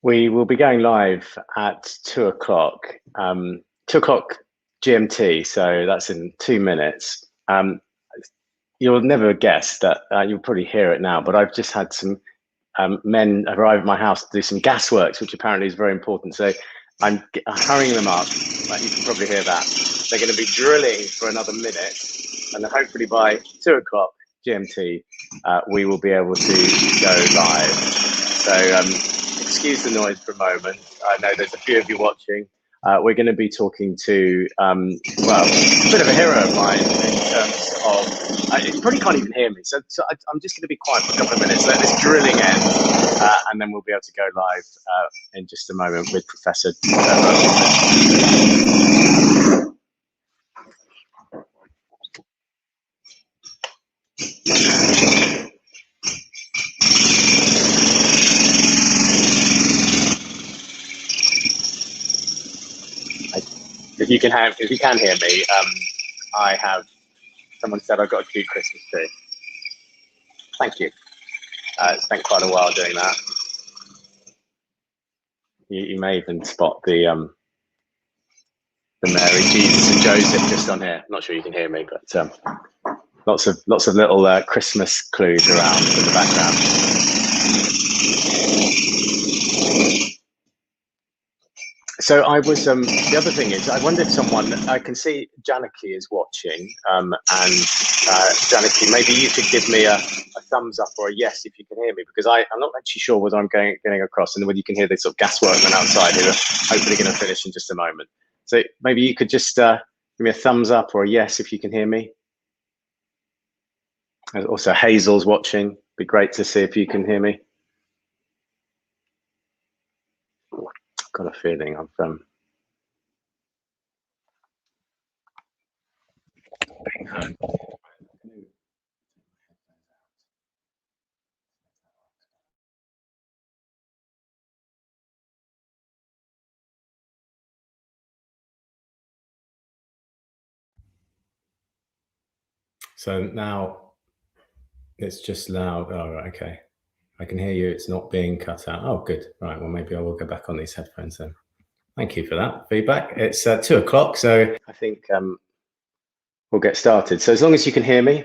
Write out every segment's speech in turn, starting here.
We will be going live at 2 o'clock, 2 o'clock GMT, so that's in 2 minutes. You'll never guess that, you'll probably hear it now, but I've just had some men arrive at my house to do some gas works, which apparently is very important. So I'm hurrying them up, like you can probably hear that. They're going to be drilling for another minute, and hopefully by 2 o'clock GMT, we will be able to go live. So excuse the noise for a moment. I know there's a few of you watching. We're going to be talking to, well, a bit of a hero of mine in terms of, you probably can't even hear me, so I'm just going to be quiet for a couple of minutes, let this drilling end, and then we'll be able to go live in just a moment with Professor Trevor. If you can hear me, I have, someone said I've got a cute Christmas tree. Thank you. Spent quite a while doing that. You may even spot the Mary, Jesus and Joseph just on here. I'm not sure you can hear me, but lots of little Christmas clues around in the background. So I was, the other thing is, I wonder if someone, I can see Janaki is watching, and Janaki, maybe you could give me a thumbs up or a yes if you can hear me, because I'm not actually sure whether I'm getting across, and whether you can hear the sort of gas workmen outside who are hopefully going to finish in just a moment. So maybe you could just give me a thumbs up or a yes if you can hear me. And also Hazel's watching, be great to see if you can hear me. Got a feeling I've being heard. So now it's just loud. Oh, right, okay. I can hear you. It's not being cut out. Oh, good. Right. Well, maybe I will go back on these headphones then. Thank you for that feedback. It's 2 o'clock, so I think we'll get started. So as long as you can hear me,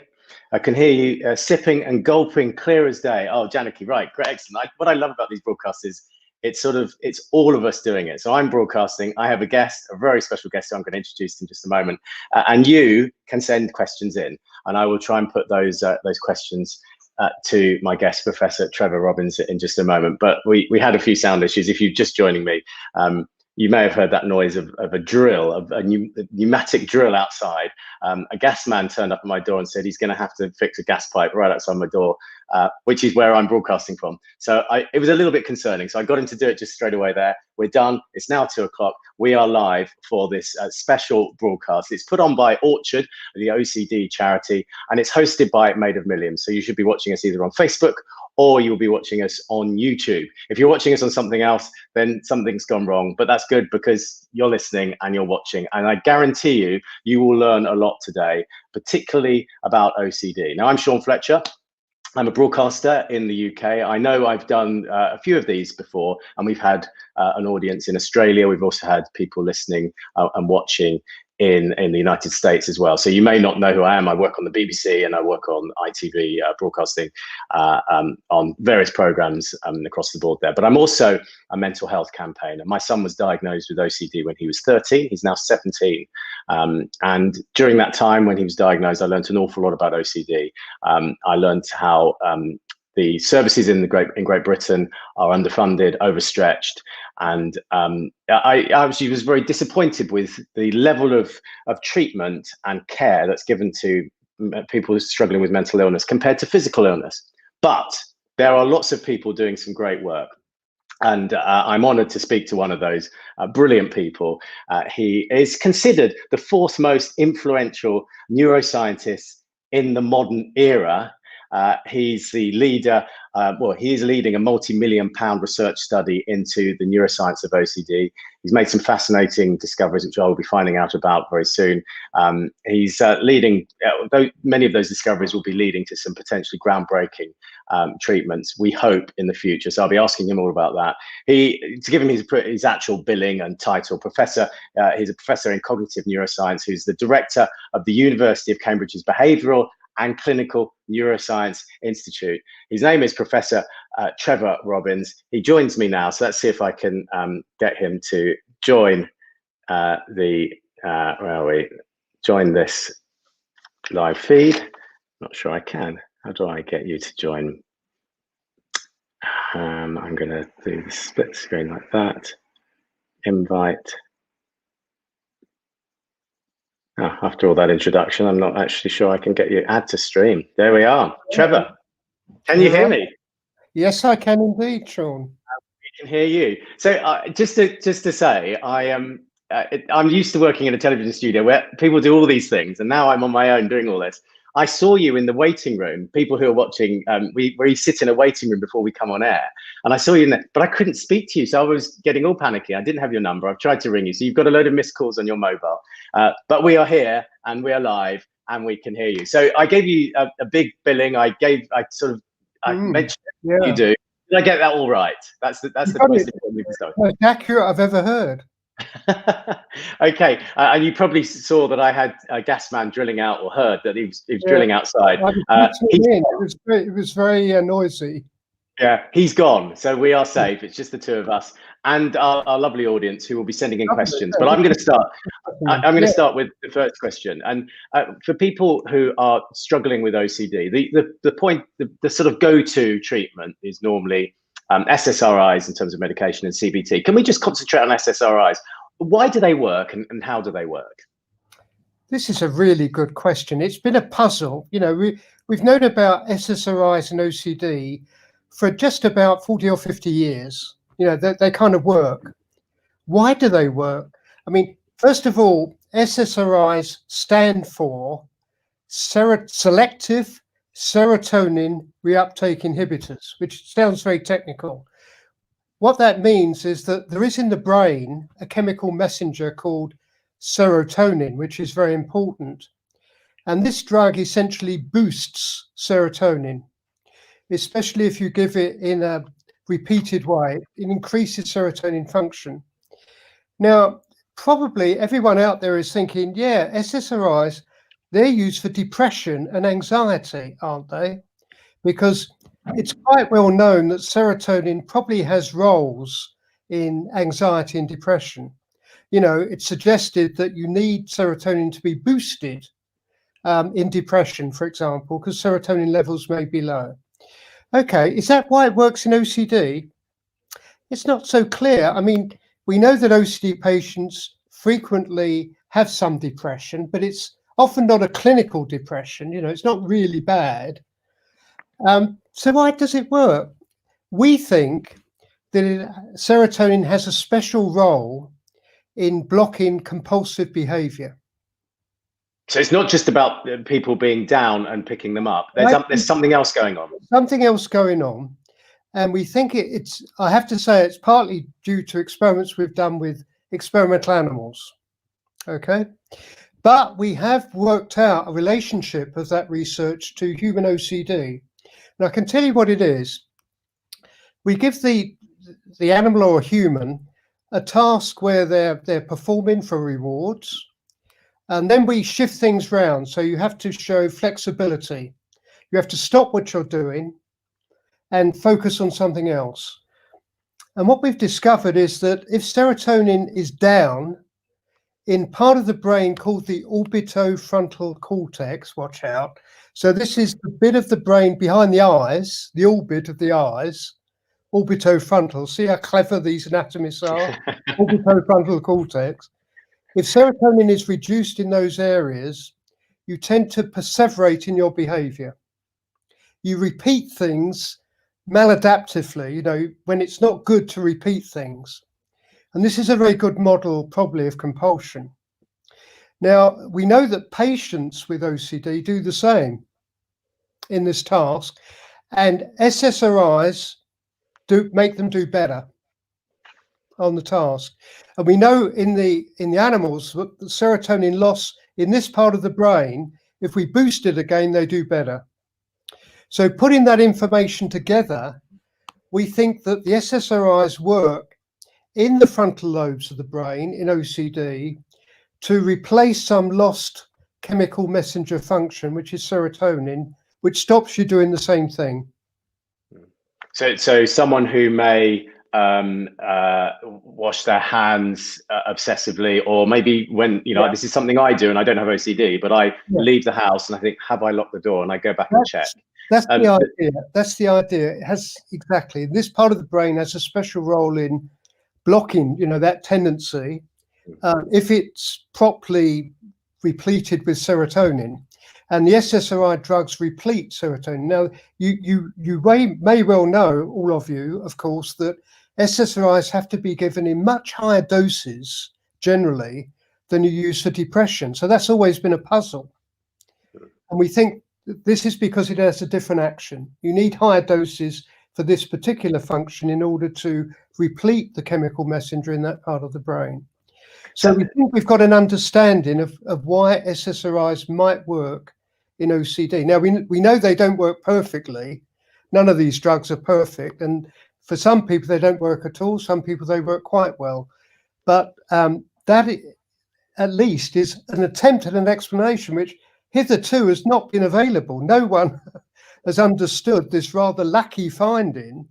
I can hear you sipping and gulping clear as day. Oh, Janaki, right, great, excellent. What I love about these broadcasts is it's all of us doing it. So I'm broadcasting. I have a guest, a very special guest who I'm going to introduce in just a moment, and you can send questions in, and I will try and put those questions to my guest, Professor Trevor Robbins, in just a moment. But we had a few sound issues. If you're just joining me, you may have heard that noise of a drill, of a pneumatic drill outside. A gas man turned up at my door and said he's going to have to fix a gas pipe right outside my door, which is where I'm broadcasting from. So it was a little bit concerning. So I got him to do it just straight away there. We're done. It's now 2 o'clock. We are live for this special broadcast. It's put on by Orchard, the OCD charity, and it's hosted by Made of Millions. So you should be watching us either on Facebook or you'll be watching us on YouTube. If you're watching us on something else, then something's gone wrong, but that's good because you're listening and you're watching. And I guarantee you, you will learn a lot today, particularly about OCD. Now, I'm Sean Fletcher. I'm a broadcaster in the UK. I know I've done a few of these before, and we've had an audience in Australia. We've also had people listening and watching in the United States as well. So you may not know who I am. I work on the BBC and I work on ITV broadcasting on various programs across the board there. But I'm also a mental health campaigner. My son was diagnosed with OCD when he was 13. He's now 17. And during that time when he was diagnosed, I learned an awful lot about OCD. I learned how the services in Great Britain are underfunded, overstretched, and I actually was very disappointed with the level of treatment and care that's given to people struggling with mental illness compared to physical illness. But there are lots of people doing some great work. And I'm honored to speak to one of those brilliant people. He is considered the 4th most influential neuroscientist in the modern era. He's the leader, he is leading a multi-million-pound research study into the neuroscience of OCD. He's made some fascinating discoveries, which I will be finding out about very soon. He's leading, though many of those discoveries will be leading to some potentially groundbreaking treatments, we hope, in the future. So I'll be asking him all about that. To give him his actual billing and title, he's a professor in cognitive neuroscience, who's the director of the University of Cambridge's Behavioural and Clinical Neuroscience Institute. His name is Professor Trevor Robbins. He joins me now, so let's see if I can get him to join join this live feed. Not sure I can. How do I get you to join? I'm going to do the split screen like that. Invite. After all that introduction, I'm not actually sure I can get you add to stream. There we are. Trevor, can you hear me? Yes, I can indeed, Sean. We can hear you. So just to say, I'm used to working in a television studio where people do all these things, and now I'm on my own doing all this. I saw you in the waiting room. People who are watching, we sit in a waiting room before we come on air, and I saw you in there, but I couldn't speak to you, so I was getting all panicky. I didn't have your number. I've tried to ring you, so you've got a load of missed calls on your mobile. But we are here, and we are live, and we can hear you. So I gave you a big billing. I mentioned you do. Did I get that all right? That's the most important stuff. Most accurate I've ever heard. Okay, and you probably saw that I had a gas man drilling out, or heard that he was drilling outside. It was very noisy. Yeah, he's gone, so we are safe. It's just the two of us and our lovely audience who will be sending in questions. But I'm going to start. I'm going to start with the first question. And for people who are struggling with OCD, the sort of go-to treatment is normally SSRIs in terms of medication and CBT. Can we just concentrate on SSRIs? Why do they work, and how do they work? This is a really good question. It's been a puzzle. You know, we've known about SSRIs and OCD for just about 40 or 50 years. You know, they kind of work. Why do they work? I mean, first of all, SSRIs stand for selective serotonin reuptake inhibitors, which sounds very technical. What that means is that there is in the brain a chemical messenger called serotonin, which is very important. And this drug essentially boosts serotonin, especially if you give it in a repeated way. It increases serotonin function. Now, probably everyone out there is thinking, yeah, SSRIs, they're used for depression and anxiety, aren't they? Because it's quite well known that serotonin probably has roles in anxiety and depression. You know, it's suggested that you need serotonin to be boosted in depression, for example, because serotonin levels may be low. Okay, is that why it works in OCD? It's not so clear. I mean, we know that OCD patients frequently have some depression, but it's often not a clinical depression. You know, it's not really bad. So why does it work? We think that serotonin has a special role in blocking compulsive behavior. So it's not just about people being down and picking them up. There's something else going on. Something else going on. And we think it's, I have to say, it's partly due to experiments we've done with experimental animals. Okay. But we have worked out a relationship of that research to human OCD. And I can tell you what it is. We give the animal or human a task where they're performing for rewards. And then we shift things around. So you have to show flexibility. You have to stop what you're doing and focus on something else. And what we've discovered is that if serotonin is down in part of the brain called the orbitofrontal cortex, watch out. So this is the bit of the brain behind the eyes, the orbit of the eyes, orbitofrontal. See how clever these anatomists are? Orbitofrontal cortex. If serotonin is reduced in those areas, you tend to perseverate in your behavior. You repeat things maladaptively, you know, when it's not good to repeat things. And this is a very good model, probably, of compulsion. Now, we know that patients with OCD do the same. in this task, and SSRIs make them do better on the task. And we know in the animals that the serotonin loss in this part of the brain, if we boost it again, they do better. So putting that information together, we think that the SSRIs work in the frontal lobes of the brain in OCD to replace some lost chemical messenger function, which is serotonin, which stops you doing the same thing. So someone who may wash their hands obsessively, or maybe when, this is something I do and I don't have OCD, but I leave the house and I think, have I locked the door? And I go back and check. That's the idea. That's the idea. It has exactly. This part of the brain has a special role in blocking, that tendency. If it's properly repleted with serotonin, and the SSRI drugs replete serotonin. Now, you may well know, all of you, of course, that SSRIs have to be given in much higher doses, generally, than you use for depression. So that's always been a puzzle. And we think this is because it has a different action. You need higher doses for this particular function in order to replete the chemical messenger in that part of the brain. So we think we've got an understanding of why SSRIs might work in OCD. Now, we know they don't work perfectly. None of these drugs are perfect. And for some people, they don't work at all. Some people, they work quite well. But that, at least, is an attempt at an explanation which hitherto has not been available. No one has understood this rather lucky finding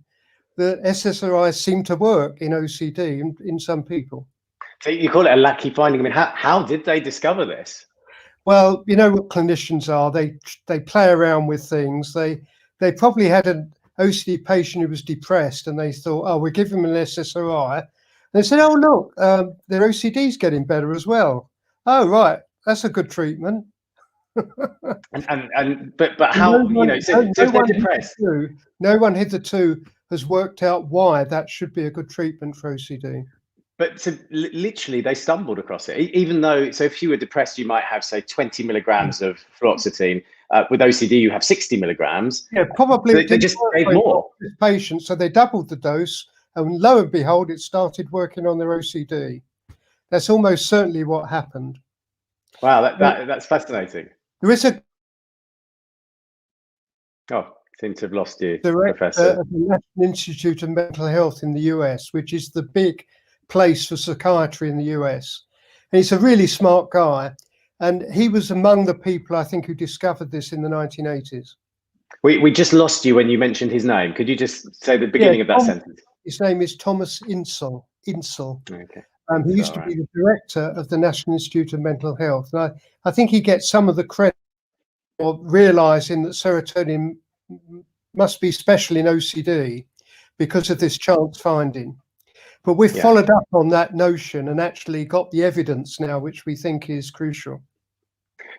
that SSRIs seem to work in OCD in some people. So you call it a lucky finding. I mean, how did they discover this? Well, you know what clinicians are. They play around with things. They probably had an OCD patient who was depressed, and they thought, oh, we'll give him an SSRI. And they said, oh, look, their OCD's getting better as well. Oh, right, that's a good treatment. But how, so if they're depressed? No one hitherto has worked out why that should be a good treatment for OCD. But so literally, they stumbled across it. Even though, so if you were depressed, you might have, say, 20 milligrams of fluoxetine. With OCD, you have 60 milligrams. Yeah, probably. So they just gave more. Patients, so they doubled the dose, and lo and behold, it started working on their OCD. That's almost certainly what happened. Wow, that's fascinating. There is a. Oh, seem to have lost you, Director Professor. of the National Institute of Mental Health in the US, which is the big place for psychiatry in the US. And he's a really smart guy. And he was among the people, I think, who discovered this in the 1980s. We just lost you when you mentioned his name. Could you just say the beginning of that sentence? His name is Thomas Insel. Okay. He used to be the director of the National Institute of Mental Health. And I think he gets some of the credit for realizing that serotonin must be special in OCD because of this chance finding. But we've followed up on that notion and actually got the evidence now, which we think is crucial.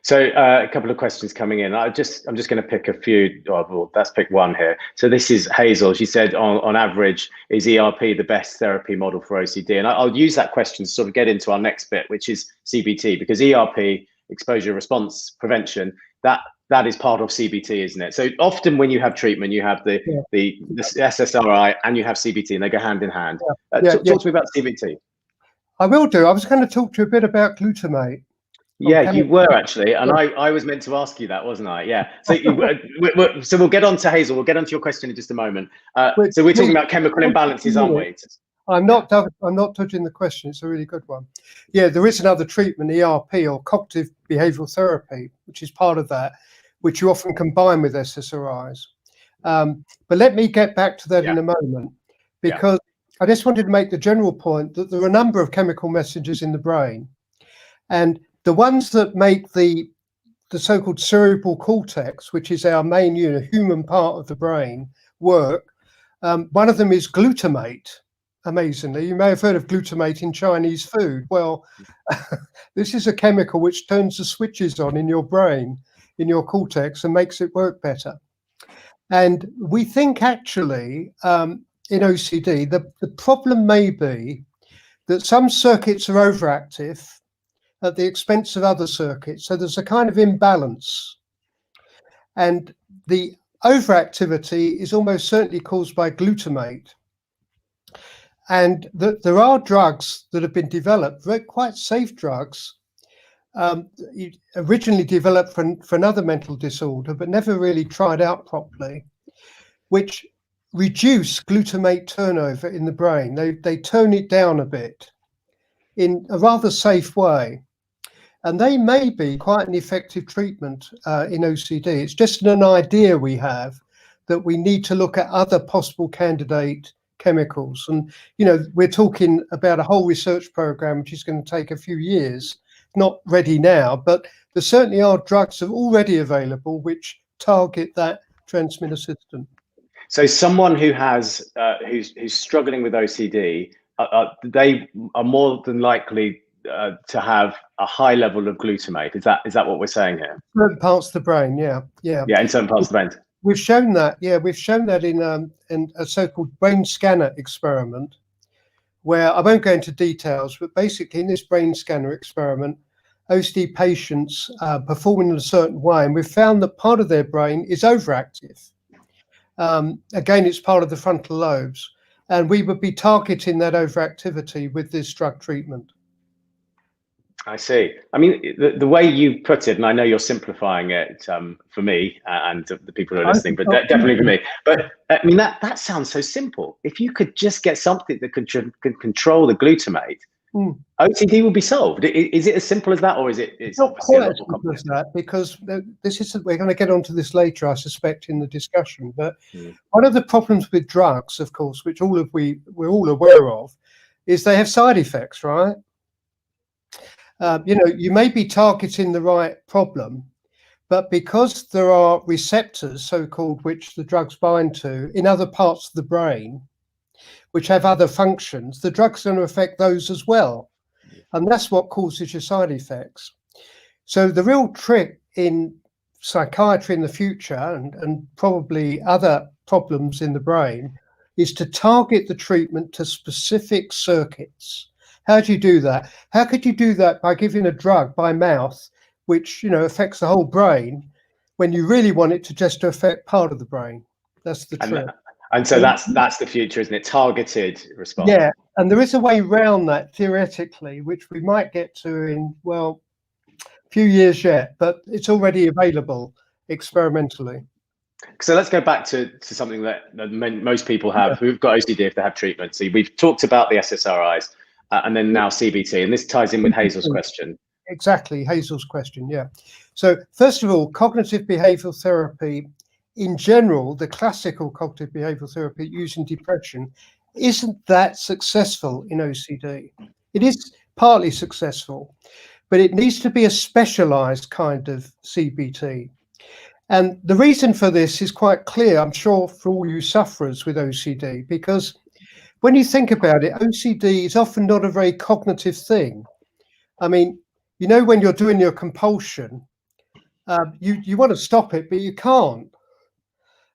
So a couple of questions coming in. I'm just going to pick a few. Well, let's pick one here. So this is Hazel. She said, on average, is ERP the best therapy model for OCD? And I'll use that question to sort of get into our next bit, which is CBT, because ERP, exposure response prevention, that is part of CBT, isn't it? So often when you have treatment, you have the SSRI and you have CBT, and they go hand in hand. Talk to me about CBT. I will do. I was going to talk to you a bit about glutamate. Yeah, you were actually, and I was meant to ask you that, wasn't I? Yeah. So so we'll get on to Hazel. We'll get on to your question in just a moment. So we're talking about chemical imbalances, aren't we? I'm not touching the question. It's a really good one. Yeah, there is another treatment, ERP, or cognitive behavioural therapy, which is part of that, which you often combine with SSRIs. But let me get back to that in a moment, because I just wanted to make the general point that there are a number of chemical messengers in the brain, and the ones that make the so-called cerebral cortex, which is our main human part of the brain, work. One of them is glutamate. Amazingly, you may have heard of glutamate in Chinese food. Well, this is a chemical which turns the switches on in your brain, in your cortex, and makes it work better. And we think actually in OCD, the problem may be that some circuits are overactive at the expense of other circuits. So there's a kind of imbalance. And the overactivity is almost certainly caused by glutamate. And there are drugs that have been developed, quite safe drugs, originally developed for another mental disorder, but never really tried out properly, which reduce glutamate turnover in the brain. They tone it down a bit in a rather safe way. And they may be quite an effective treatment in OCD. It's just an idea we have that we need to look at other possible candidate chemicals. And, you know, we're talking about a whole research program, which is going to take a few years, not ready now, but there certainly are drugs that are already available which target that transmitter system. So someone who has who's struggling with OCD, they are more than likely to have a high level of glutamate. Is that what we're saying here? Certain parts of the brain, yeah. In certain parts of the brain. We've shown that, in a so-called brain scanner experiment, where I won't go into details, but basically in this brain scanner experiment, OCD patients perform in a certain way, and we've found that part of their brain is overactive. Again, it's part of the frontal lobes, and we would be targeting that overactivity with this drug treatment. I see. I mean, the way you put it, and I know you're simplifying it for me and the people who are listening, but definitely for me. But I mean, that sounds so simple. If you could just get something that could control the glutamate, OCD will be solved. Is it as simple as that, or is it's not quite as simple as that? Because this is, we're going to get onto this later, I suspect, in the discussion. But one of the problems with drugs, of course, which we're all aware of, is they have side effects, right? You know, you may be targeting the right problem, but because there are receptors, so-called, which the drugs bind to in other parts of the brain, which have other functions, the drug's going to affect those as well. And that's what causes your side effects. So the real trick in psychiatry in the future, and probably other problems in the brain, is to target the treatment to specific circuits. How do you do that? How could you do that by giving a drug by mouth, which, you know, affects the whole brain, when you really want it to just affect part of the brain? That's the trick. And so that's the future, isn't it? Targeted response. Yeah, and there is a way around that theoretically, which we might get to in, well, a few years yet, but it's already available experimentally. So let's go back to something that most people have who've got OCD if they have treatment. So we've talked about the SSRIs and then now CBT, and this ties in with Hazel's question. Exactly, Hazel's question, yeah. So first of all, cognitive behavioural therapy in general, the classical cognitive behavioural therapy used in depression, isn't that successful in OCD. It is partly successful, but it needs to be a specialised kind of CBT. And the reason for this is quite clear, I'm sure, for all you sufferers with OCD, because when you think about it, OCD is often not a very cognitive thing. I mean, you know, when you're doing your compulsion, you want to stop it, but you can't.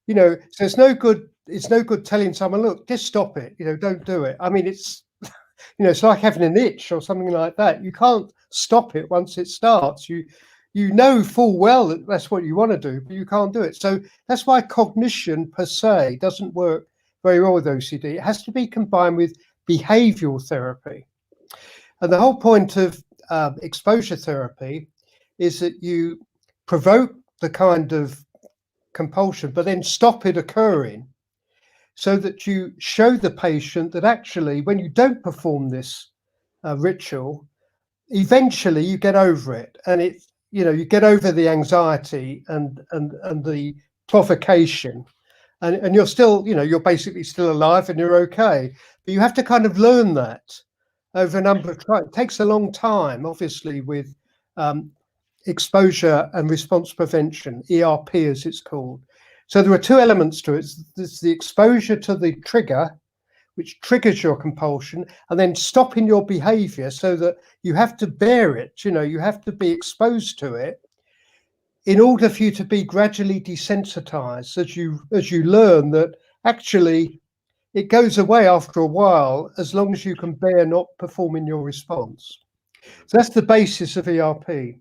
You know, so it's no good telling someone, look, just stop it, you know, don't do it. I mean, it's, you know, it's like having an itch or something like that. You can't stop it once it starts. You know full well that that's what you want to do, but you can't do it. So that's why cognition per se doesn't work very well with OCD. It has to be combined with behavioural therapy. And the whole point of exposure therapy is that you provoke the kind of compulsion, but then stop it occurring, so that you show the patient that actually when you don't perform this ritual, eventually you get over it, and it, you know, you get over the anxiety and the provocation, and you're still, you know, you're basically still alive and you're okay. But you have to kind of learn that over a number of times. It takes a long time, obviously, with exposure and response prevention, ERP as it's called. So there are two elements to it. There's the exposure to the trigger, which triggers your compulsion, and then stopping your behavior, so that you have to bear it, you know, you have to be exposed to it in order for you to be gradually desensitized as you learn that actually it goes away after a while, as long as you can bear not performing your response. So that's the basis of ERP.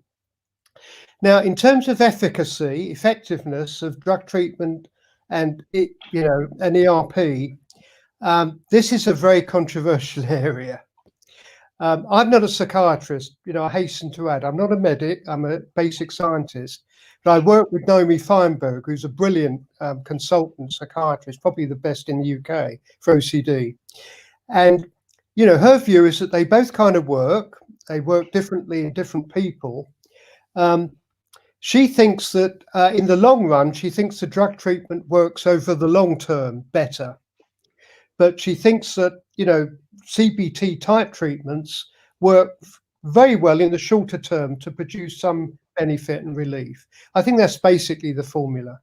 Now, in terms of efficacy, effectiveness of drug treatment and an ERP, this is a very controversial area. I'm not a psychiatrist, I hasten to add. I'm not a medic, I'm a basic scientist. But I work with Naomi Feinberg, who's a brilliant consultant psychiatrist, probably the best in the UK for OCD. And, her view is that they both kind of work. They work differently in different people. She thinks that in the long run, she thinks the drug treatment works over the long term better. But she thinks that, CBT type treatments work very well in the shorter term to produce some benefit and relief. I think that's basically the formula.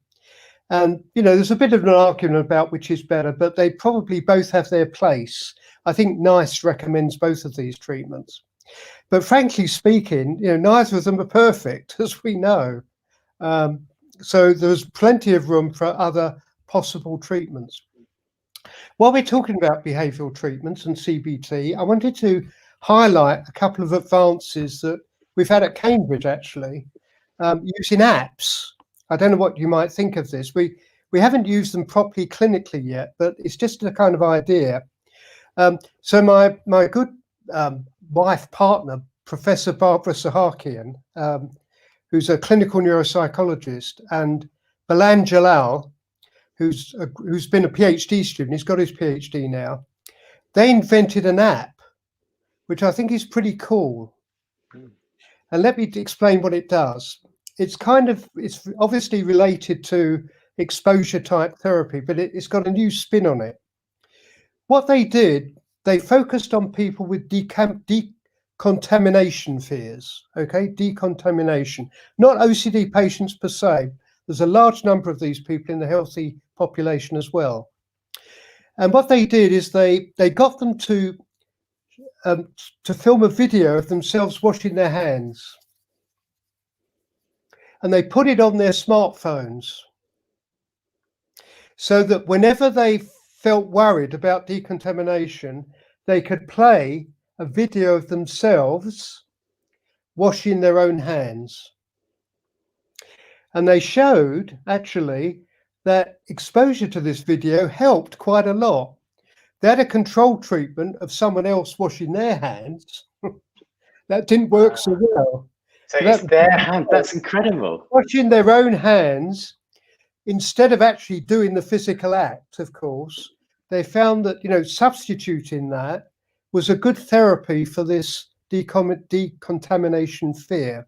And, there's a bit of an argument about which is better, but they probably both have their place. I think NICE recommends both of these treatments. But frankly speaking, neither of them are perfect, as we know. So there's plenty of room for other possible treatments. While we're talking about behavioural treatments and CBT, I wanted to highlight a couple of advances that we've had at Cambridge, actually, using apps. I don't know what you might think of this. We haven't used them properly clinically yet, but it's just a kind of idea. So my good wife partner, Professor Barbara Sahakian, who's a clinical neuropsychologist, and Balan Jalal, who's been a PhD student, he's got his PhD now. They invented an app, which I think is pretty cool. And let me explain what it does. It's obviously related to exposure type therapy, but it's got a new spin on it. What they did, they focused on people with decontamination fears, okay? Decontamination, not OCD patients per se. There's a large number of these people in the healthy population as well. And what they did is they got them to film a video of themselves washing their hands. And they put it on their smartphones so that whenever they felt worried about decontamination, they could play a video of themselves washing their own hands. And they showed, actually, that exposure to this video helped quite a lot. They had a control treatment of someone else washing their hands. That didn't work so well. So it's their hand. That's incredible. Washing their own hands, instead of actually doing the physical act, of course, they found that, substituting that was a good therapy for this decontamination fear.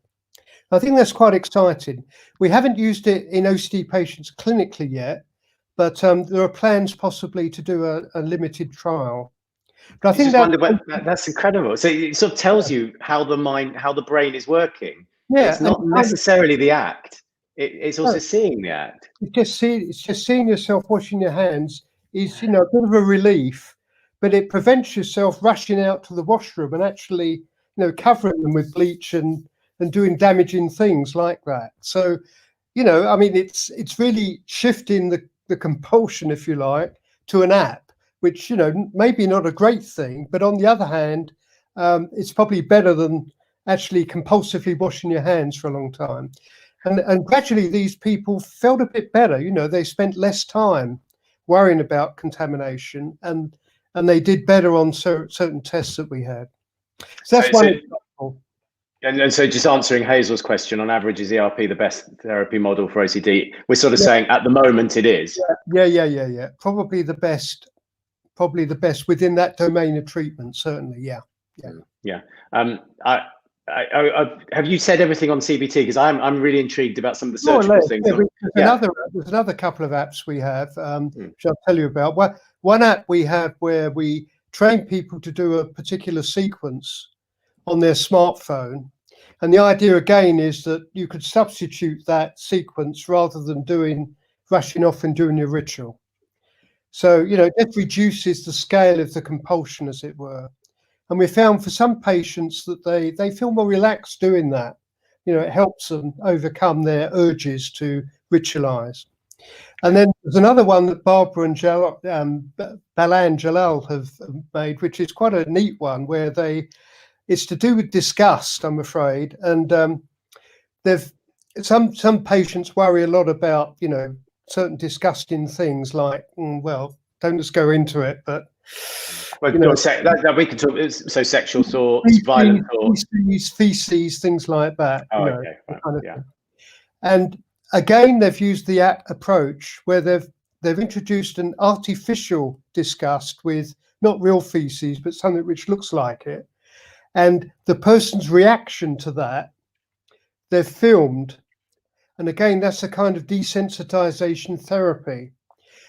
I think that's quite exciting. We haven't used it in OCD patients clinically yet, but there are plans possibly to do a limited trial. But I think that's incredible. So it sort of tells you how the brain is working. Yeah, it's not necessarily the act. It's also seeing the act. It's just seeing yourself washing your hands is, a bit of a relief, but it prevents yourself rushing out to the washroom and actually, covering them with bleach and doing damaging things like that. So, it's really shifting the compulsion, if you like, to an app, which, maybe not a great thing, but on the other hand, it's probably better than actually compulsively washing your hands for a long time. And gradually these people felt a bit better. They spent less time worrying about contamination and they did better on certain tests that we had. So that's one example. And so just answering Hazel's question, on average, is ERP the best therapy model for OCD? We're sort of saying at the moment it is. Yeah. Probably the best within that domain of treatment, certainly. Yeah. Have you said everything on CBT? Because I'm really intrigued about some of the searchable things. There's another couple of apps we have, which I'll tell you about. One app we have where we train people to do a particular sequence on their smartphone. And the idea again is that you could substitute that sequence rather than rushing off and doing your ritual. So, it reduces the scale of the compulsion, as it were. And we found for some patients that they feel more relaxed doing that. It helps them overcome their urges to ritualize. And then there's another one that Barbara and Balan Jalal have made, which is quite a neat one, where it's to do with disgust, I'm afraid. And some patients worry a lot about, certain disgusting things like, well, don't just go into it, but we can talk. So sexual thoughts, violent thoughts, feces, things like that. Okay, right. Kind of thing. And again, they've used the approach where they've introduced an artificial disgust with not real feces, but something which looks like it. And the person's reaction to that, they've filmed. And again, that's a kind of desensitization therapy.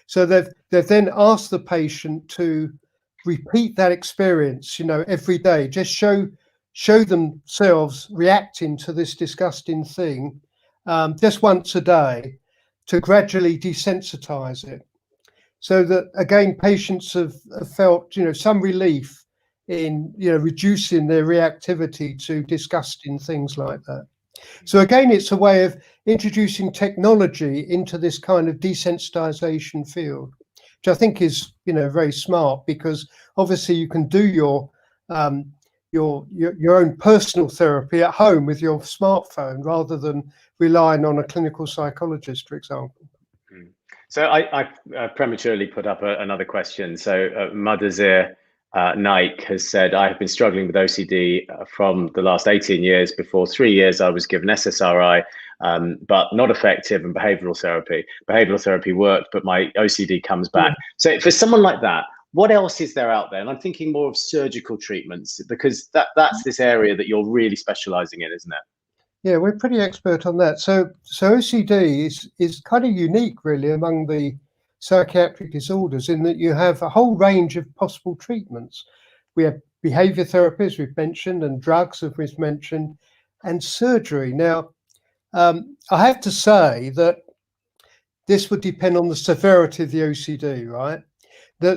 So they've then asked the patient to repeat that experience, every day. Just show themselves reacting to this disgusting thing just once a day to gradually desensitize it. So that, again, patients have felt, some relief in, reducing their reactivity to disgusting things like that. So again, it's a way of introducing technology into this kind of desensitization field, which I think is, very smart, because obviously you can do your own personal therapy at home with your smartphone rather than relying on a clinical psychologist, for example. So I prematurely put up another question. So Mudazir Naik has said, I have been struggling with OCD from the last 18 years. Before 3 years, I was given SSRI, but not effective, and behavioural therapy. Behavioural therapy worked, but my OCD comes back. Yeah. So for someone like that, what else is there out there? And I'm thinking more of surgical treatments, because that's this area that you're really specialising in, isn't it? Yeah, we're pretty expert on that. So OCD is kind of unique, really, among the psychiatric disorders, in that you have a whole range of possible treatments. We have behaviour therapies, we've mentioned, and drugs, as we've mentioned, and surgery. Now, I have to say that this would depend on the severity of the OCD, right?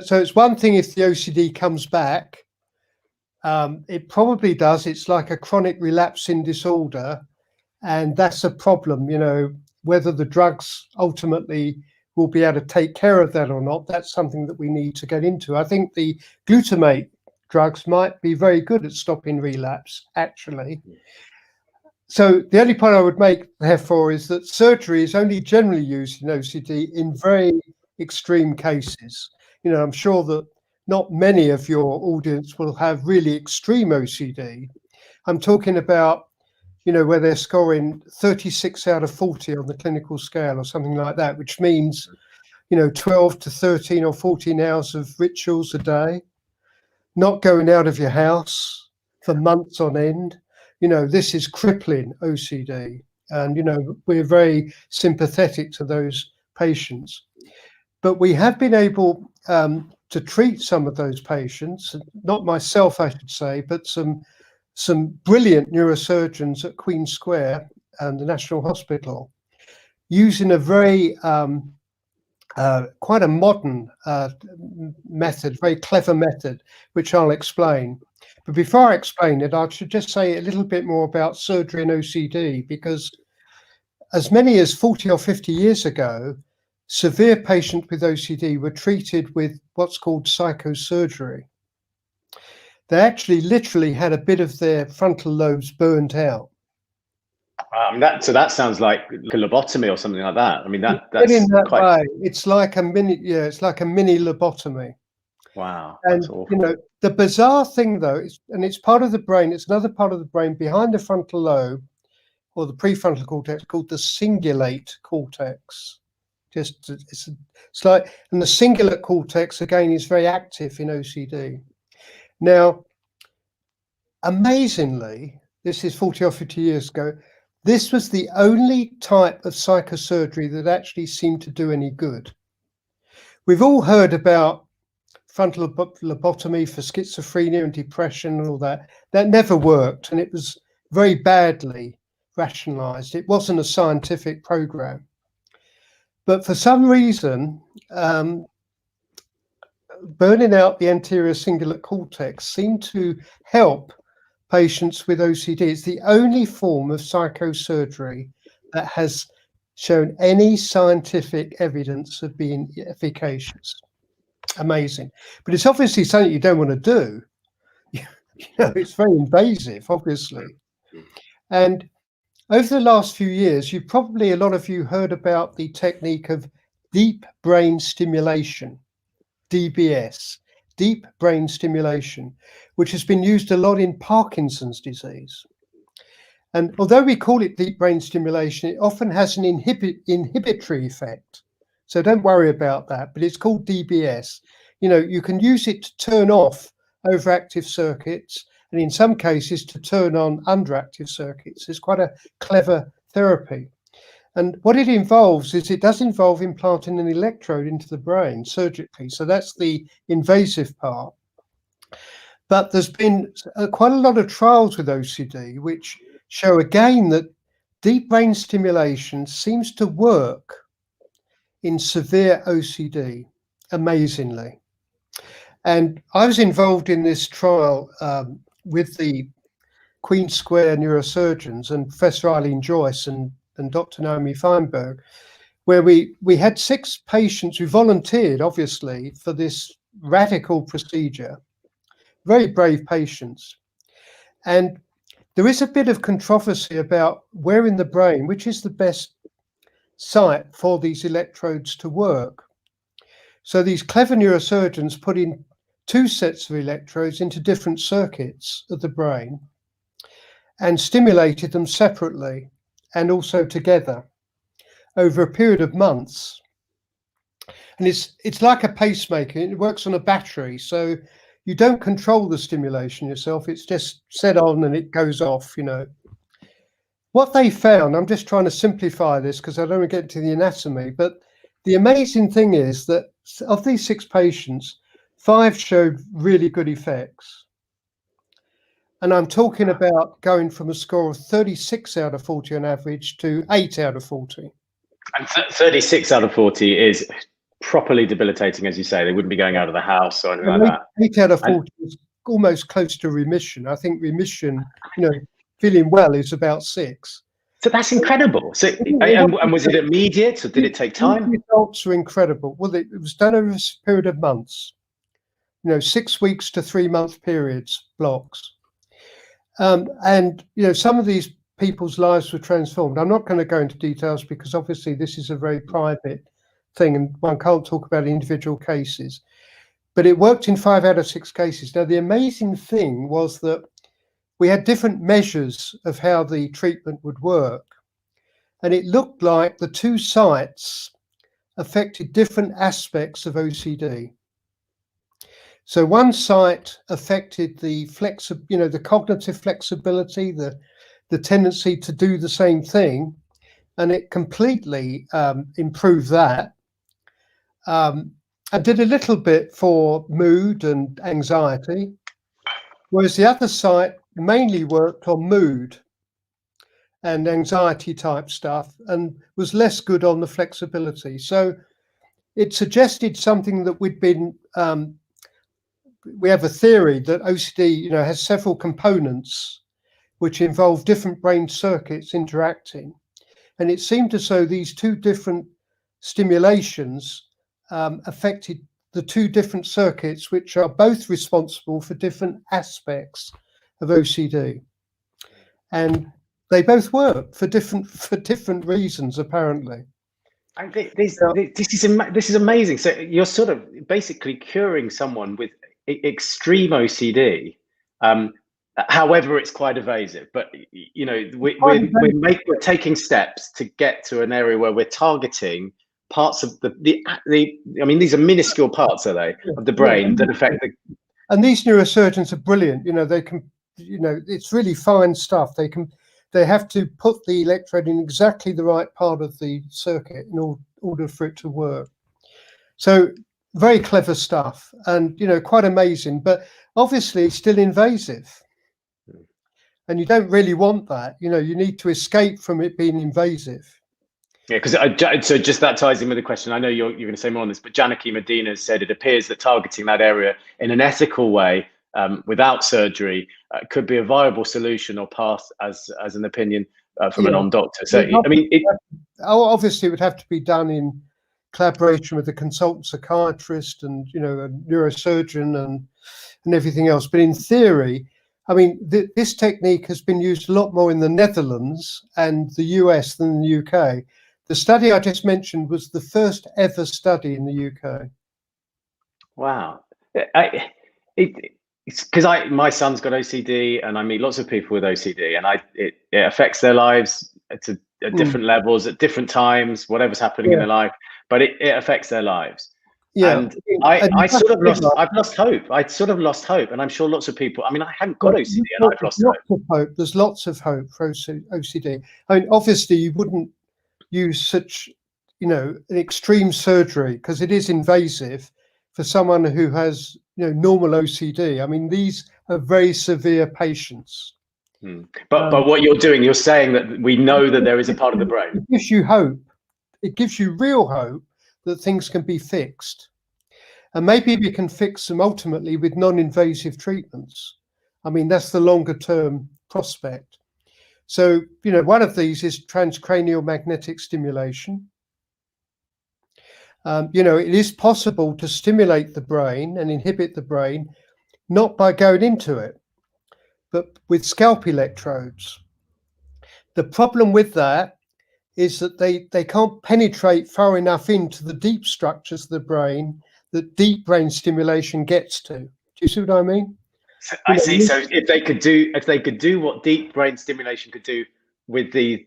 So it's one thing if the OCD comes back. It probably does. It's like a chronic relapsing disorder. And that's a problem, whether the drugs ultimately will be able to take care of that or not. That's something that we need to get into. I think the glutamate drugs might be very good at stopping relapse, actually. So the only point I would make, therefore, is that surgery is only generally used in OCD in very extreme cases. I'm sure that not many of your audience will have really extreme OCD. I'm talking about where they're scoring 36 out of 40 on the clinical scale or something like that, which means, 12 to 13 or 14 hours of rituals a day, not going out of your house for months on end. This is crippling OCD. And, we're very sympathetic to those patients. But we have been able to treat some of those patients, not myself, I should say, but some brilliant neurosurgeons at Queen Square and the National Hospital, using a very quite a modern method, very clever method, which I'll explain. But before I explain it, I should just say a little bit more about surgery and OCD, because as many as 40 or 50 years ago, severe patients with OCD were treated with what's called psychosurgery. They actually literally had a bit of their frontal lobes burnt out. So that sounds like a lobotomy or something like that. I mean, that's in that quite... way. It's like a mini, it's like a mini lobotomy. Wow, and that's awful. The bizarre thing, though, it's part of the brain. It's another part of the brain behind the frontal lobe or the prefrontal cortex, called the cingulate cortex. It's like, and the cingulate cortex again is very active in OCD. Now, amazingly, this is 40 or 50 years ago, this was the only type of psychosurgery that actually seemed to do any good. We've all heard about frontal lobotomy for schizophrenia and depression and all that. That never worked, and it was very badly rationalized. It wasn't a scientific program. But for some reason, burning out the anterior cingulate cortex seemed to help patients with OCD. It's the only form of psychosurgery that has shown any scientific evidence of being efficacious. Amazing. But it's obviously something you don't want to do. It's very invasive, obviously. And over the last few years, a lot of you heard about the technique of deep brain stimulation, DBS, deep brain stimulation, which has been used a lot in Parkinson's disease. And although we call it deep brain stimulation, it often has an inhibitory effect. So don't worry about that, but it's called DBS. You can use it to turn off overactive circuits, and in some cases to turn on underactive circuits. It's quite a clever therapy. And what it involves is it does involve implanting an electrode into the brain surgically. So that's the invasive part. But there's been quite a lot of trials with OCD, which show again that deep brain stimulation seems to work in severe OCD, amazingly. And I was involved in this trial with the Queen Square neurosurgeons and Professor Eileen Joyce and Dr. Naomi Feinberg, where we had 6 patients who volunteered, obviously, for this radical procedure. Very brave patients. And there is a bit of controversy about where in the brain, which is the best site for these electrodes to work. So these clever neurosurgeons put in 2 sets of electrodes into different circuits of the brain and stimulated them separately and also together over a period of months. And it's like a pacemaker. It works on a battery, so you don't control the stimulation yourself. It's just set on and it goes off. What they found, I'm just trying to simplify this because I don't want to get to the anatomy, but the amazing thing is that of these 6 patients, 5 showed really good effects. And I'm talking about going from a score of 36 out of 40 on average to 8 out of 40. And 36 out of 40 is properly debilitating, as you say. They wouldn't be going out of the house or anything like that. 8 out of 40 is almost close to remission. I think remission, feeling well is about 6. So that's incredible. So, and was it immediate, or did it take time? The results were incredible. Well, it was done over a period of months. 6 weeks to 3 month periods, blocks. And some of these people's lives were transformed. I'm not going to go into details because obviously this is a very private thing and one can't talk about individual cases. But it worked in 5 out of 6 cases. Now, the amazing thing was that we had different measures of how the treatment would work. And it looked like the 2 sites affected different aspects of OCD. So one site affected the the cognitive flexibility, the tendency to do the same thing, and it completely improved that. I did a little bit for mood and anxiety, whereas the other site mainly worked on mood and anxiety type stuff and was less good on the flexibility. So it suggested something that we'd been we have a theory that OCD, has several components which involve different brain circuits interacting. And it seemed as though these 2 different stimulations affected the 2 different circuits, which are both responsible for different aspects of OCD. And they both work for different reasons, apparently. And this is amazing. So you're sort of basically curing someone with extreme OCD, however it's quite evasive, but we're taking steps to get to an area where we're targeting parts of these are minuscule parts, are they, of the brain that affect the. And these neurosurgeons are brilliant. They can, it's really fine stuff. They have to put the electrode in exactly the right part of the circuit in order for it to work. So very clever stuff, and quite amazing, but obviously still invasive. And you don't really want that. You need to escape from it being invasive. Yeah, because so just that ties in with the question. I know you're going to say more on this, but Janaki Medina said it appears that targeting that area in an ethical way, without surgery, could be a viable solution or path, as an opinion from a non-doctor. So obviously it would have to be done in collaboration with a consultant psychiatrist and a neurosurgeon and everything else. But in theory, I mean, this technique has been used a lot more in the Netherlands and the US than the UK. The study I just mentioned was the first ever study in the UK. Wow. It's because my son's got OCD, and I meet lots of people with OCD, and it affects their lives at different levels, at different times, whatever's happening in their life, but it affects their lives. Yeah. And I've lost hope. I sort of lost hope, and I'm sure lots of people. I mean, I haven't got OCD, and I've lost hope. There's lots of hope for OCD. I mean, obviously, you wouldn't use such, an extreme surgery because it is invasive for someone who has, normal OCD. I mean, these are very severe patients. But what you're doing, you're saying that we know that there is a part of the brain. It gives you hope. It gives you real hope that things can be fixed. And maybe we can fix them ultimately with non-invasive treatments. I mean, that's the longer term prospect. So, one of these is transcranial magnetic stimulation. It is possible to stimulate the brain and inhibit the brain, not by going into it, but with scalp electrodes. The problem with that is that they can't penetrate far enough into the deep structures of the brain that deep brain stimulation gets to. Do you see what I mean? I see. So if they could do what deep brain stimulation could do with the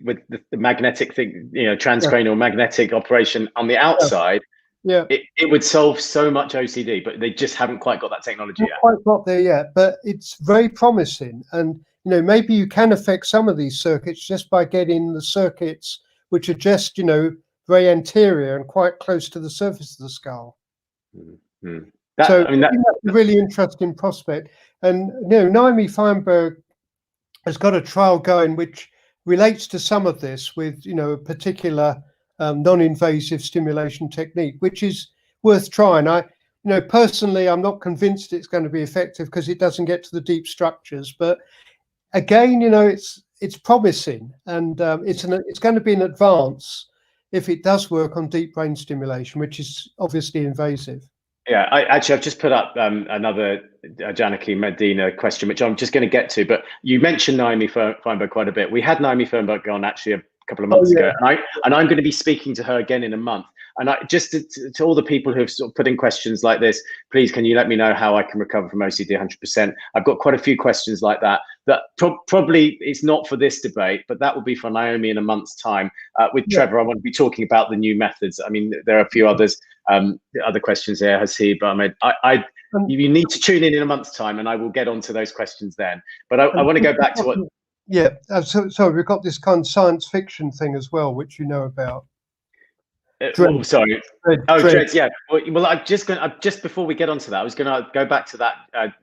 magnetic thing, transcranial magnetic operation on the outside, it would solve so much OCD, but they just haven't quite got that technology yet. Quite got there yet, but it's very promising. And maybe you can affect some of these circuits just by getting the circuits which are just very anterior and quite close to the surface of the skull. That's a really interesting prospect. And Naomi Feinberg has got a trial going which relates to some of this with a particular non-invasive stimulation technique, which is worth trying. Personally, I'm not convinced it's going to be effective because it doesn't get to the deep structures. But again, it's promising, and it's going to be an advance if it does work on deep brain stimulation, which is obviously invasive. Yeah, I've just put up another Janaki Medina question, which I'm just going to get to. But you mentioned Naomi Feinberg quite a bit. We had Naomi Feinberg on actually a couple of months ago, and I'm going to be speaking to her again in a month. And just to all the people who have sort of put in questions like this, please, can you let me know how I can recover from OCD 100%? I've got quite a few questions like that. That probably it's not for this debate, but that will be for Naomi in a month's time. With Trevor, I want to be talking about the new methods. I mean, there are a few others, other questions here, Hasib, Ahmed. You need to tune in a month's time, and I will get onto those questions then. But I want to go back to what. Yeah, so we've got this kind of science fiction thing as well, which you know about. Sorry. Dreads. Yeah. Well, I'm just before we get onto that, I was going to go back to that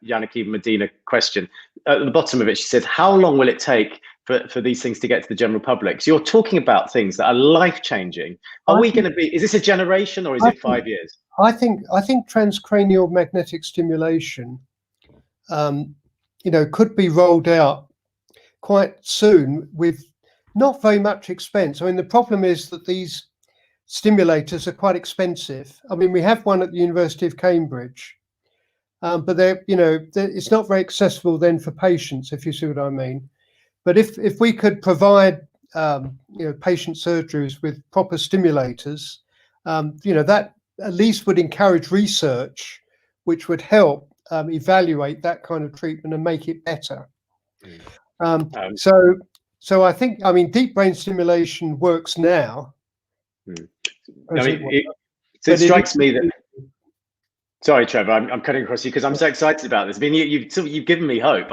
Janaki Medina question. At the bottom of it, she said, "How long will it take for these things to get to the general public?" So you're talking about things that are life changing. Are we going to be? Is this a generation or is it 5 years? I think transcranial magnetic stimulation, could be rolled out quite soon with not very much expense. I mean, the problem is that these stimulators are quite expensive. I mean, we have one at the University of Cambridge, but it's not very accessible then for patients, if you see what I mean. But if we could provide patient surgeries with proper stimulators, that at least would encourage research, which would help evaluate that kind of treatment and make it better. So I think, deep brain stimulation works now. It strikes me that. Sorry, Trevor, I'm cutting across you because I'm so excited about this. I mean, you've given me hope.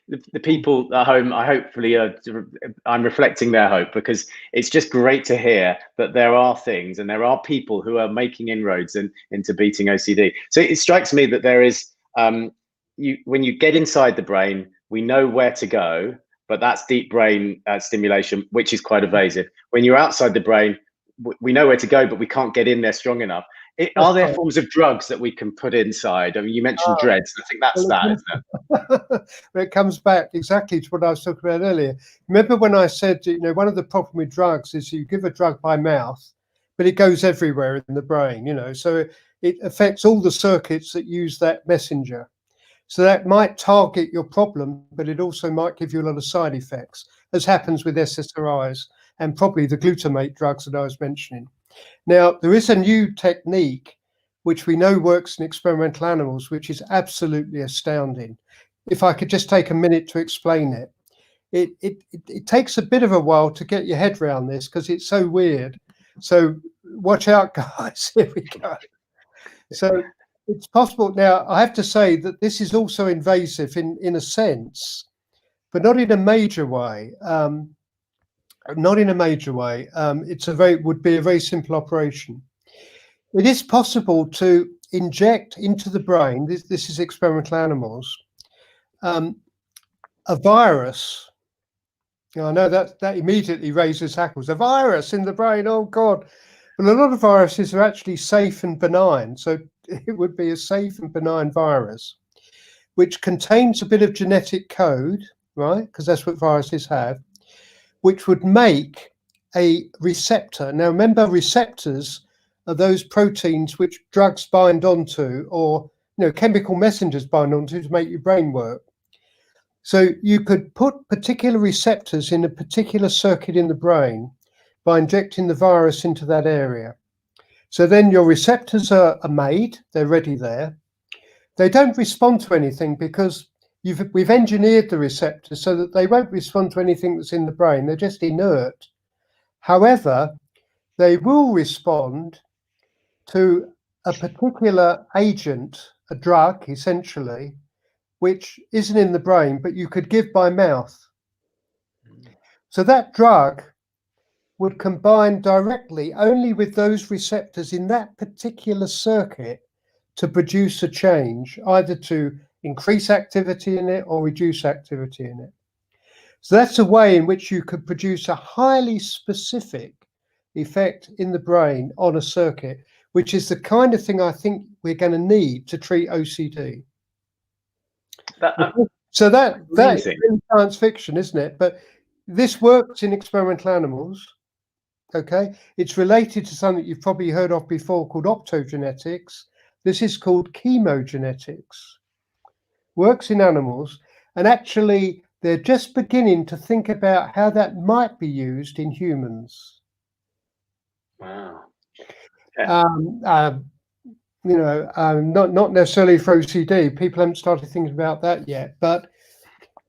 The people at home, I'm reflecting their hope, because it's just great to hear that there are things and there are people who are making inroads into beating OCD. So it strikes me that there is, when you get inside the brain, we know where to go, but that's deep brain stimulation, which is quite evasive. When you're outside the brain, we know where to go, but we can't get in there strong enough. Are there forms of drugs that we can put inside? I mean, you mentioned dreads. I think that's that, isn't it? It comes back exactly to what I was talking about earlier. Remember when I said, one of the problems with drugs is you give a drug by mouth, but it goes everywhere in the brain, so it affects all the circuits that use that messenger. So that might target your problem, but it also might give you a lot of side effects, as happens with SSRIs and probably the glutamate drugs that I was mentioning. Now, there is a new technique which we know works in experimental animals, which is absolutely astounding. If I could just take a minute to explain it. It takes a bit of a while to get your head around this because it's so weird. So watch out, guys. Here we go. So it's possible. Now, I have to say that this is also invasive in a sense, but not in a major way. Not in a major way. Would be a very simple operation. It is possible to inject into the brain. This is experimental animals. A virus. I know that immediately raises hackles. A virus in the brain. Oh God! Well, a lot of viruses are actually safe and benign. So it would be a safe and benign virus, which contains a bit of genetic code, right? Because that's what viruses have, which would make a receptor. Now, remember, receptors are those proteins which drugs bind onto, or chemical messengers bind onto to make your brain work. So you could put particular receptors in a particular circuit in the brain by injecting the virus into that area. So then your receptors are made, they're ready there. They don't respond to anything because we've engineered the receptors so that they won't respond to anything that's in the brain. They're just inert. However, they will respond to a particular agent, a drug, essentially, which isn't in the brain, but you could give by mouth. So that drug would combine directly only with those receptors in that particular circuit to produce a change, either to increase activity in it or reduce activity in it. So that's a way in which you could produce a highly specific effect in the brain on a circuit, which is the kind of thing I think we're going to need to treat OCD. So that is really science fiction, isn't it? But this works in experimental animals. Okay, it's related to something you've probably heard of before called optogenetics. This is called chemogenetics. Works in animals, and actually they're just beginning to think about how that might be used in humans. Wow. Not necessarily for OCD. People haven't started thinking about that yet, but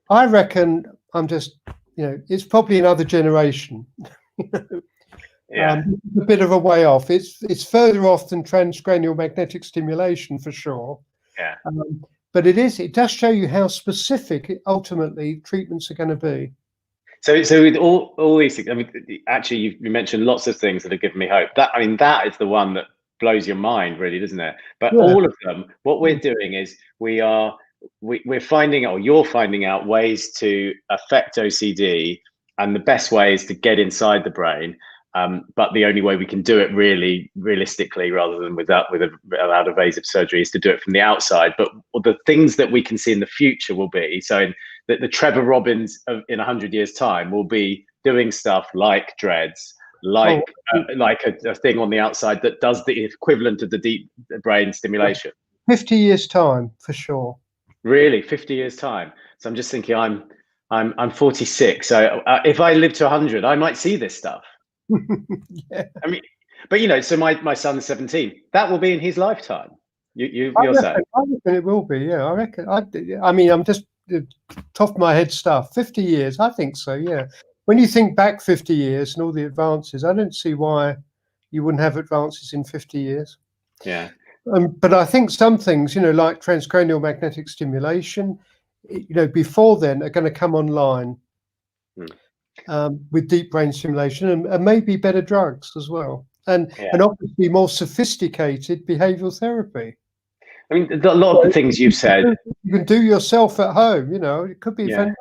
I reckon it's probably another generation. Yeah. A bit of a way off. It's further off than transcranial magnetic stimulation for sure. Yeah. But it does show you how specific ultimately treatments are going to be. So with all these things, I mean, actually, you mentioned lots of things that have given me hope. That is the one that blows your mind, really, doesn't it? But yeah. All of them, what we're doing is we're finding, or you're finding out ways to affect OCD, and the best way is to get inside the brain. But the only way we can do it really realistically, rather than without invasive surgery, is to do it from the outside. But the things that we can see in the future will be, so the Trevor Robbins in 100 years time will be doing stuff like dreads, like a thing on the outside that does the equivalent of the deep brain stimulation. 50 years time, for sure. Really, 50 years time. So I'm just thinking, I'm 46. So if I live to 100, I might see this stuff. Yeah. I mean, but so my son's 17. That will be in his lifetime. You're saying? I reckon it will be. Yeah, I reckon. I mean, I'm just top of my head stuff. 50 years, I think so. Yeah. When you think back 50 years and all the advances, I don't see why you wouldn't have advances in 50 years. Yeah. But I think some things, like transcranial magnetic stimulation, before then are going to come online. With deep brain stimulation and maybe better drugs as well, and obviously more sophisticated behavioural therapy. I mean, a lot of the things you've said you can do yourself at home. It could be fantastic.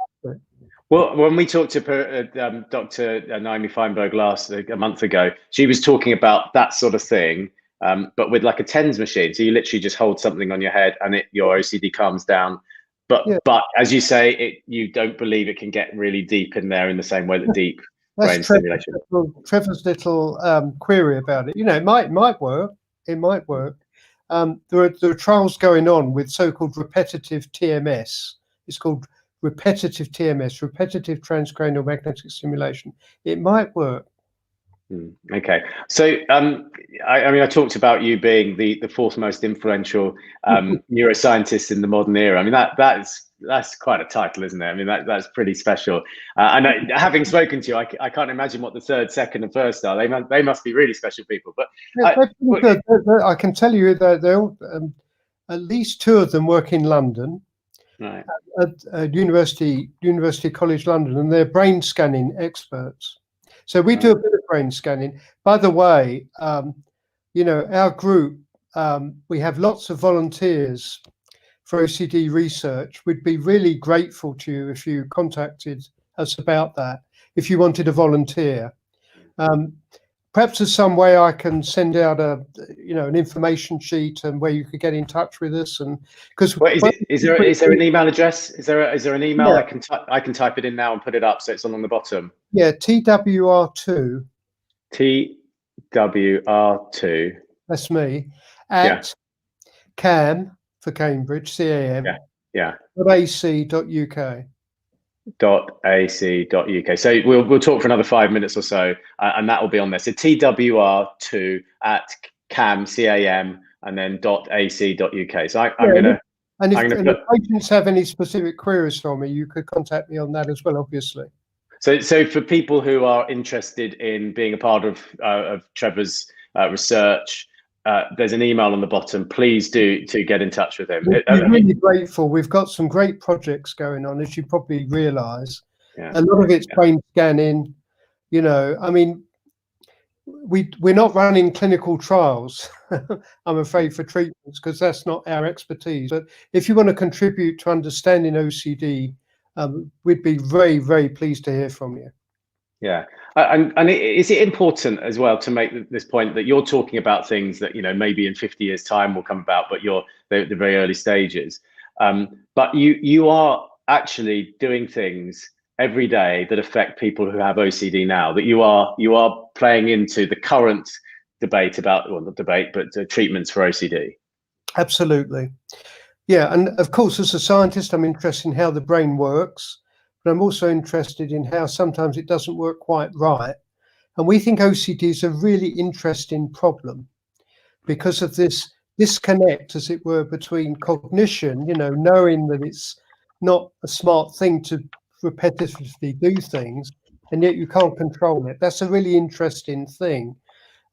Well, when we talked to Dr. Naomi Feinberg a month ago, she was talking about that sort of thing, but with like a TENS machine. So you literally just hold something on your head and your OCD calms down. But as you say, you don't believe it can get really deep in there in the same way that deep brain stimulation. Trevor's little query about it. It might work. It might work. there are trials going on with so-called repetitive TMS. It's called repetitive TMS, repetitive transcranial magnetic stimulation. It might work. Okay, so I mean, I talked about you being the fourth most influential neuroscientist in the modern era. I mean, that's quite a title, isn't it? I mean, that's pretty special. And having spoken to you, I can't imagine what the third, second, and first are. They must be really special people. But I can tell you that they're all, at least two of them work in London, right, at University College London, and they're brain scanning experts. So we do a bit of brain scanning. By the way, you know, our group, we have lots of volunteers for OCD research. We'd be really grateful to you if you contacted us about that, if you wanted to volunteer. Perhaps there's some way I can send out an information sheet and where you could get in touch with us. And because is there an email address? Is there an email? Yeah. I can type it in now and put it up so it's on the bottom. Yeah, TWR2. TWR2. That's me. At CAM for Cambridge, CAM. Yeah. .ac.uk. .ac.uk. So we'll talk for another 5 minutes or so, and that will be on there. So TWR2 at CAM, CAM, and then .ac.uk. So I'm gonna. And if patients have any specific queries for me, you could contact me on that as well, obviously. So for people who are interested in being a part of Trevor's research, there's an email on the bottom. Please do get in touch with him. We're really grateful. We've got some great projects going on, as you probably realise. Yeah. A lot of it's brain scanning. You know, I mean, we're not running clinical trials, I'm afraid, for treatments, because that's not our expertise. But if you want to contribute to understanding OCD, we'd be very, very pleased to hear from you. Yeah, and is it important as well to make this point that you're talking about things that, you know, maybe in 50 years' time will come about, but you're the very early stages. But you are actually doing things every day that affect people who have OCD now. That you are playing into the current debate about, well, not debate, but treatments for OCD. Absolutely, yeah. And of course, as a scientist, I'm interested in how the brain works. But I'm also interested in how sometimes it doesn't work quite right. And we think OCD is a really interesting problem because of this disconnect, as it were, between cognition, you know, knowing that it's not a smart thing to repetitively do things, and yet you can't control it. That's a really interesting thing.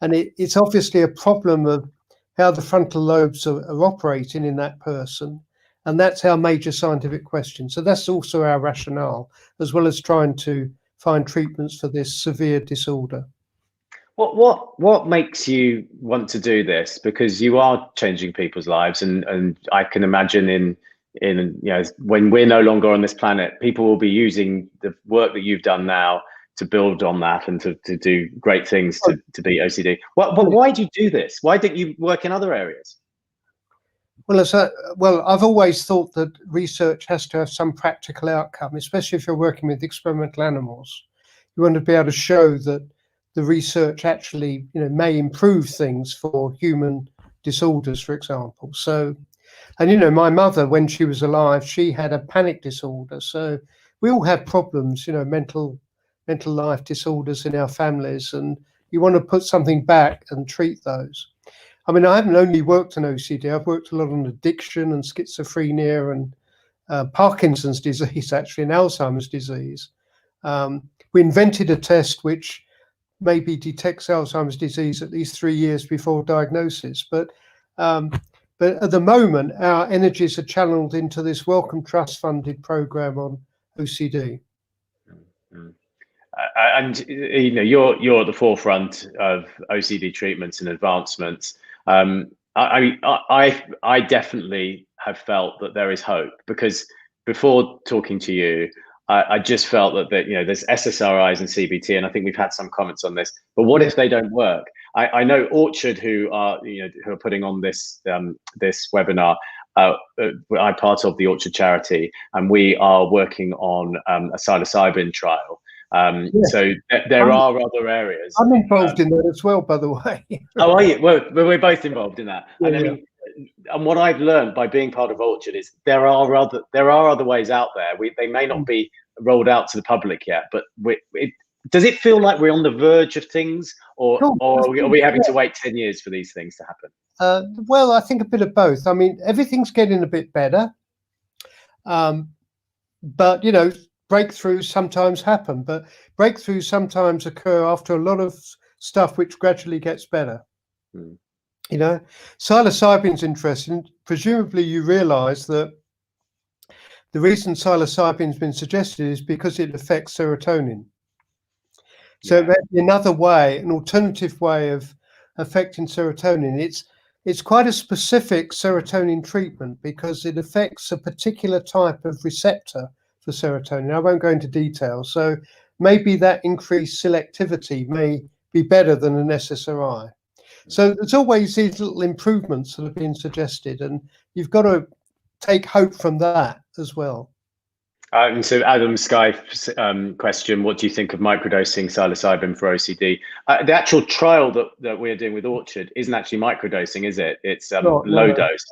And it's obviously a problem of how the frontal lobes are operating in that person. And that's our major scientific question. So that's also our rationale, as well as trying to find treatments for this severe disorder. What makes you want to do this? Because you are changing people's lives, and I can imagine in you know, when we're no longer on this planet, people will be using the work that you've done now to build on that and to do great things to beat OCD. Why do you do this? Why don't you work in other areas? Well, I've always thought that research has to have some practical outcome, especially if you're working with experimental animals. You want to be able to show that the research actually, you know, may improve things for human disorders, for example. So, and you know, my mother, when she was alive, she had a panic disorder. So we all have problems, you know, mental life disorders in our families, and you want to put something back and treat those. I mean, I haven't only worked on OCD, I've worked a lot on addiction and schizophrenia and Parkinson's disease, actually, and Alzheimer's disease. We invented a test which maybe detects Alzheimer's disease at least 3 years before diagnosis. But at the moment, our energies are channeled into this Wellcome Trust funded program on OCD. And you know, you're at the forefront of OCD treatments and advancements. I definitely have felt that there is hope, because before talking to you, I just felt that you know, there's SSRIs and CBT, and I think we've had some comments on this. But what if they don't work? I know Orchard, who are putting on this this webinar. I'm part of the Orchard charity, and we are working on a psilocybin trial. So there are other areas. I'm involved in that as well, by the way. Oh, are you? Well, we're both involved in that. Yeah, and I mean, and what I've learned by being part of Orchard is there are other ways out there. They may not be rolled out to the public yet, but does it feel like we're on the verge of things, or are we having to wait 10 years for these things to happen? Well, I think a bit of both. I mean, everything's getting a bit better, but breakthroughs sometimes happen, but breakthroughs sometimes occur after a lot of stuff which gradually gets better. Psilocybin's interesting. Presumably you realize that the reason psilocybin's been suggested is because it affects serotonin. So it may be another way, an alternative way of affecting serotonin. It's quite a specific serotonin treatment because it affects a particular type of receptor for serotonin. I won't go into detail. So maybe that increased selectivity may be better than an SSRI. So there's always these little improvements that have been suggested, and you've got to take hope from that as well. So Adam Sky's question, what do you think of microdosing psilocybin for OCD? The actual trial that we're doing with Orchard isn't actually microdosing, is it? It's low dose.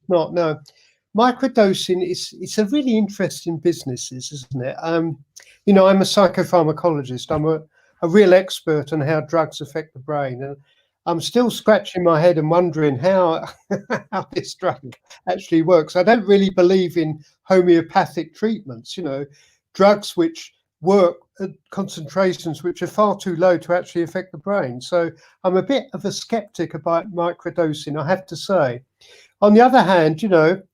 No. Microdosing it's a really interesting business, isn't it? I'm a psychopharmacologist. I'm a real expert on how drugs affect the brain, and I'm still scratching my head and wondering how this drug actually works. I don't really believe in homeopathic treatments, drugs which work at concentrations which are far too low to actually affect the brain. So I'm a bit of a skeptic about microdosing, I have to say. On the other hand,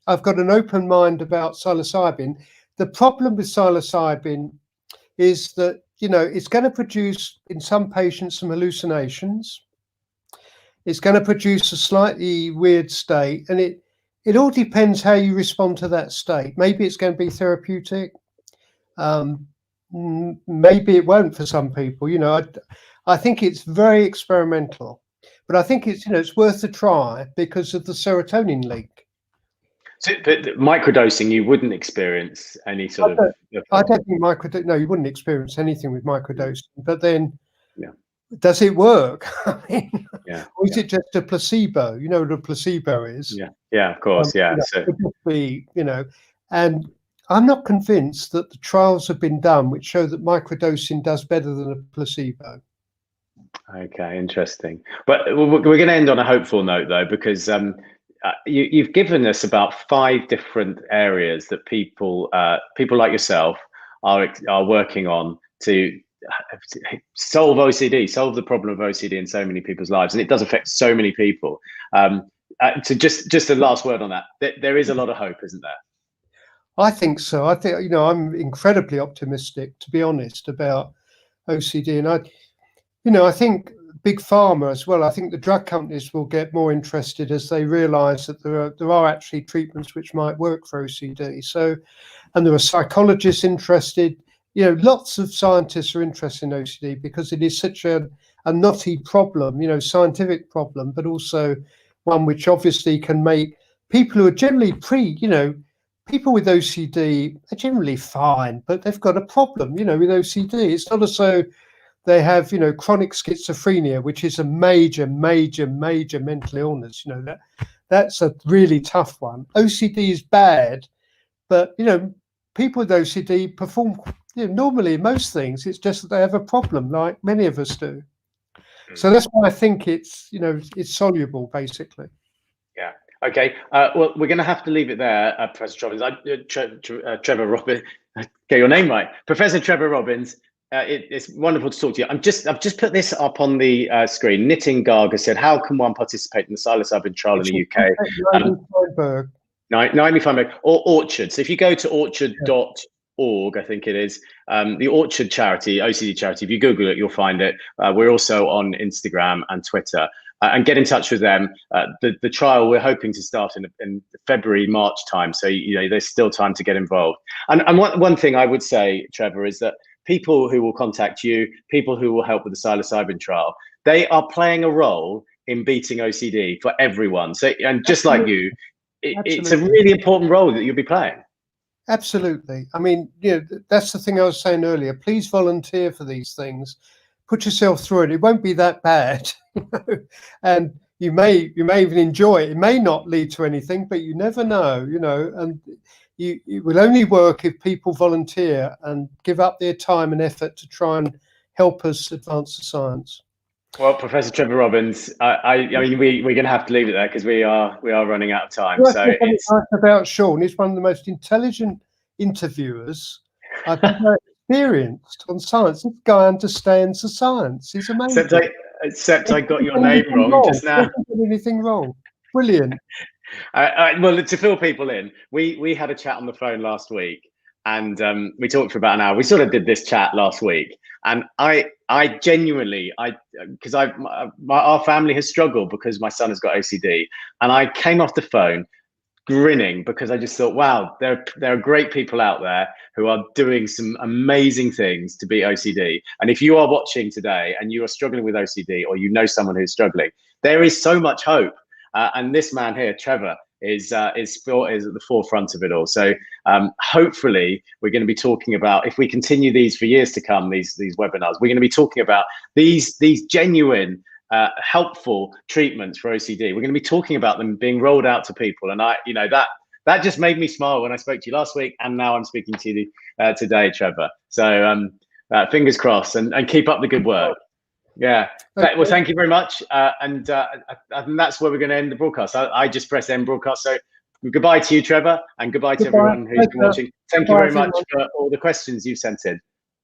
I've got an open mind about psilocybin. The problem with psilocybin is that, it's going to produce in some patients some hallucinations. It's going to produce a slightly weird state, and it all depends how you respond to that state. Maybe it's going to be therapeutic. Maybe it won't for some people. I think it's very experimental, but I think it's worth a try because of the serotonin link. So, but microdosing, you wouldn't experience any sort of. I don't think no, you wouldn't experience anything with microdosing. But then, does it work? Or is it just a placebo? You know what a placebo is? Yeah, of course, so it could be, and I'm not convinced that the trials have been done which show that microdosing does better than a placebo. Okay, interesting. But we're going to end on a hopeful note, though, because you've given us about 5 different areas that people like yourself are working on to solve OCD, solve the problem of OCD in so many people's lives, and it does affect so many people. So just a last word on that. There is a lot of hope, isn't there? I think so. I think I'm incredibly optimistic, to be honest, about OCD, and I think big pharma as well. I think the drug companies will get more interested as they realise that there are actually treatments which might work for OCD. So, and there are psychologists interested. Lots of scientists are interested in OCD because it is such a knotty problem, scientific problem, but also one which obviously can make people who are generally people with OCD are generally fine, but they've got a problem, with OCD. It's not as though they have, chronic schizophrenia, which is a major, major, major mental illness. That's a really tough one. OCD is bad, but, people with OCD perform normally in most things. It's just that they have a problem like many of us do. So that's why I think it's it's soluble, basically. Yeah. Okay. Well, we're going to have to leave it there, Professor Robbins. Trevor Robbins. Get your name right, Professor Trevor Robbins. It's wonderful to talk to you. I've just put this up on the screen. Knitting Garga said, "How can one participate in the psilocybin trial in the UK?" 95 or Orchard. So if you go to orchard.org, I think it is, the Orchard charity, OCD charity, if you Google it, you'll find it. We're also on Instagram and Twitter, and get in touch with them. The trial we're hoping to start in February, March time. So, there's still time to get involved. And one thing I would say, Trevor, is that people who will contact you, people who will help with the psilocybin trial, they are playing a role in beating OCD for everyone. So, and just like you, it's a really important role that you'll be playing. Absolutely. I mean, that's the thing I was saying earlier. Please volunteer for these things. Put yourself through it. It won't be that bad. And, you may even enjoy it. It may not lead to anything, but you never know, you know, and it will only work if people volunteer and give up their time and effort to try and help us advance the science. Well, Professor Trevor Robbins, I mean, we're going to have to leave it there because we are running out of time. Well, so it's about Sean. He's one of the most intelligent interviewers I've ever experienced on science. This guy understands the science. He's amazing. Except I got your name wrong just now. Anything wrong? Brilliant. Well, to fill people in, we had a chat on the phone last week, and we talked for about an hour. We sort of did this chat last week, and I genuinely, because our family has struggled because my son has got OCD, and I came off the phone grinning because I just thought, wow, there are great people out there who are doing some amazing things to beat OCD. And if you are watching today and you are struggling with OCD, or you know someone who's struggling, there is so much hope. And this man here, Trevor, is at the forefront of it all. So hopefully we're going to be talking about, if we continue these for years to come, these webinars, we're going to be talking about these genuine helpful treatments for OCD. We're going to be talking about them being rolled out to people, and that just made me smile when I spoke to you last week, and now I'm speaking to you today, Trevor. So fingers crossed, and keep up the good work. Yeah. Well, thank you very much. And that's where we're going to end the broadcast. I just press end broadcast. So goodbye to you, Trevor, and goodbye to everyone who's been watching. Thank you very much for all the questions you've sent in.